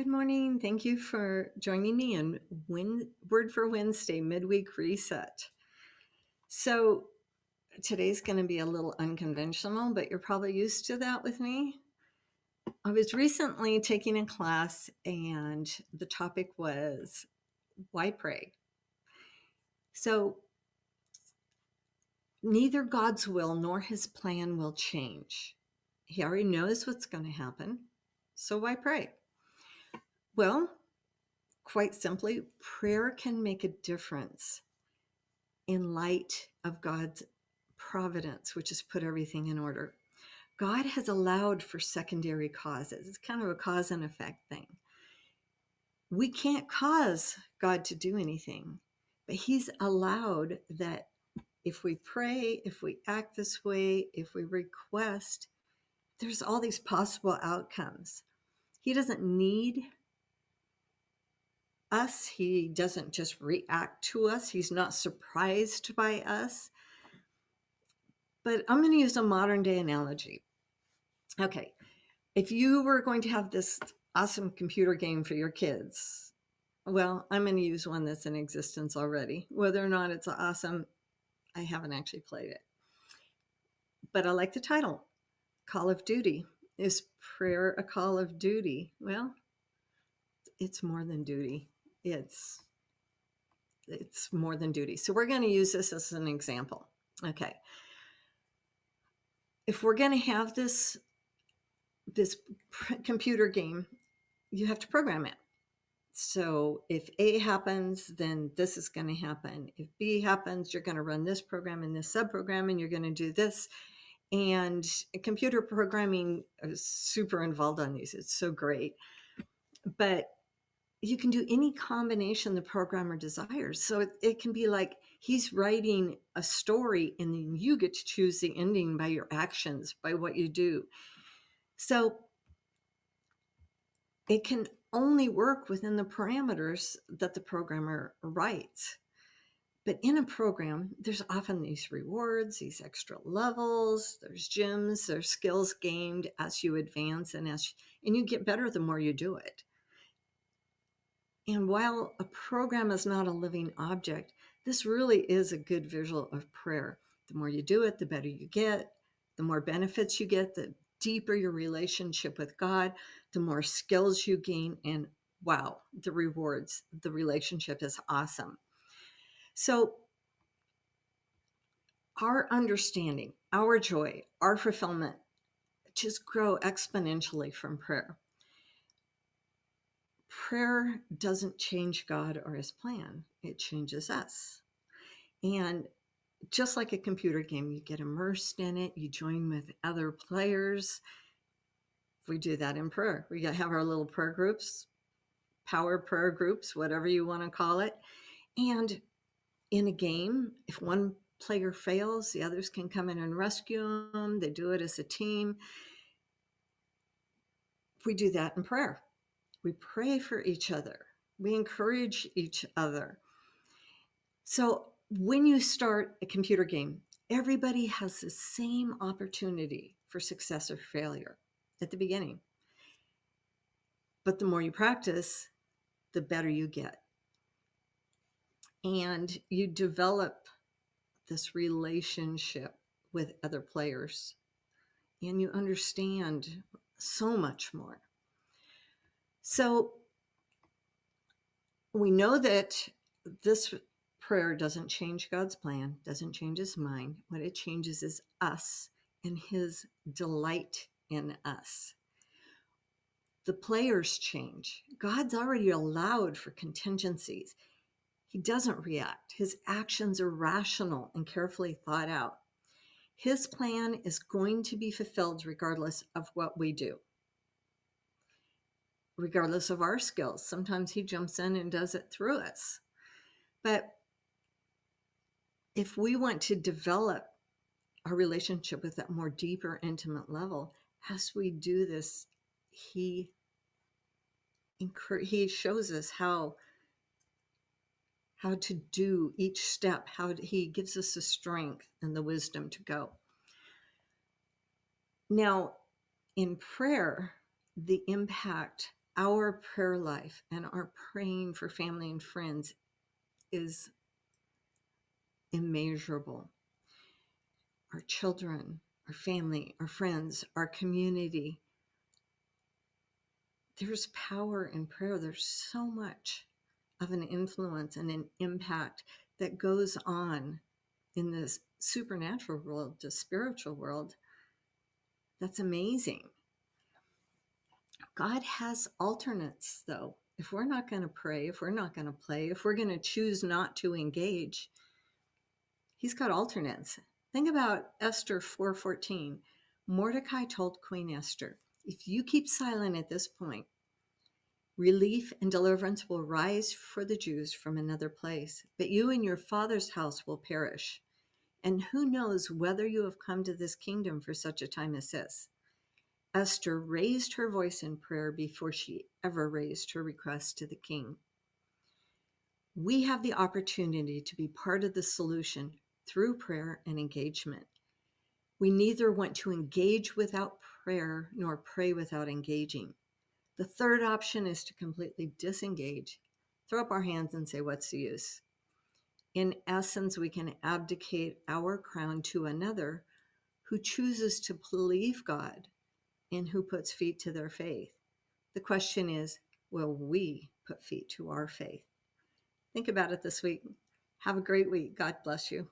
Good morning. Thank you for joining me in Word for Wednesday Midweek Reset. So, today's going to be a little unconventional, but you're probably used to that with me. I was recently taking a class, and the topic was why pray? So, neither God's will nor his plan will change. He already knows what's going to happen. So, why pray? Well, quite simply, prayer can make a difference in light of God's providence, which has put everything in order. God has allowed for secondary causes. It's kind of a cause and effect thing. We can't cause God to do anything, but he's allowed that if we pray, if we act this way, if we request, there's all these possible outcomes. He doesn't need us. He doesn't just react to us. He's not surprised by us. But I'm going to use a modern day analogy. Okay, if you were going to have this awesome computer game for your kids, well, I'm going to use one that's in existence already. Whether or not it's awesome, I haven't actually played it. But I like the title, Call of Duty. Is prayer a call of duty? Well, it's more than duty. It's more than duty. So we're going to use this as an example. Okay. If we're going to have this computer game, you have to program it. So if A happens, then this is going to happen. If B happens, you're going to run this program and this subprogram, and you're going to do this. And computer programming is super involved on these. It's so great. But you can do any combination the programmer desires. So it can be like he's writing a story, and then you get to choose the ending by your actions, by what you do. So it can only work within the parameters that the programmer writes. But in a program, there's often these rewards, these extra levels, there's gems, there's skills gained as you advance, and you get better the more you do it. And while a program is not a living object, this really is a good visual of prayer. The more you do it, the better you get, the more benefits you get, the deeper your relationship with God, the more skills you gain, and wow, the rewards, the relationship is awesome. So our understanding, our joy, our fulfillment just grow exponentially from prayer. Prayer doesn't change God or his plan. It changes us. And just like a computer game, you get immersed in it, you join with other players. We do that in prayer. We have our little prayer groups, power prayer groups, whatever you want to call it. And in a game, if one player fails, the others can come in and rescue them. They do it as a team. We do that in prayer. We pray for each other. We encourage each other. So when you start a computer game, everybody has the same opportunity for success or failure at the beginning. But the more you practice, the better you get. And you develop this relationship with other players, and you understand so much more. So we know that this prayer doesn't change God's plan, doesn't change his mind. What it changes is us and his delight in us. The players change. God's already allowed for contingencies. He doesn't react. His actions are rational and carefully thought out. His plan is going to be fulfilled regardless of what we do, regardless of our skills. Sometimes he jumps in and does it through us. But if we want to develop our relationship with that more deeper, intimate level, as we do this, he shows us how to do each step, he gives us the strength and the wisdom to go. Now, in prayer, the impact Our prayer life and our praying for family and friends is immeasurable. Our children, our family, our friends, our community. There's power in prayer. There's so much of an influence and an impact that goes on in this supernatural world, the spiritual world. That's amazing. God has alternates, though. If we're not going to pray, if we're not going to play, if we're going to choose not to engage, he's got alternates. Think about Esther 4:14. Mordecai told Queen Esther, if you keep silent at this point, relief and deliverance will rise for the Jews from another place, but you and your father's house will perish. And who knows whether you have come to this kingdom for such a time as this? Esther raised her voice in prayer before she ever raised her request to the king. We have the opportunity to be part of the solution through prayer and engagement. We neither want to engage without prayer nor pray without engaging. The third option is to completely disengage, throw up our hands and say, what's the use? In essence, we can abdicate our crown to another who chooses to believe God and who puts feet to their faith. The question is, will we put feet to our faith? Think about it this week. Have a great week. God bless you.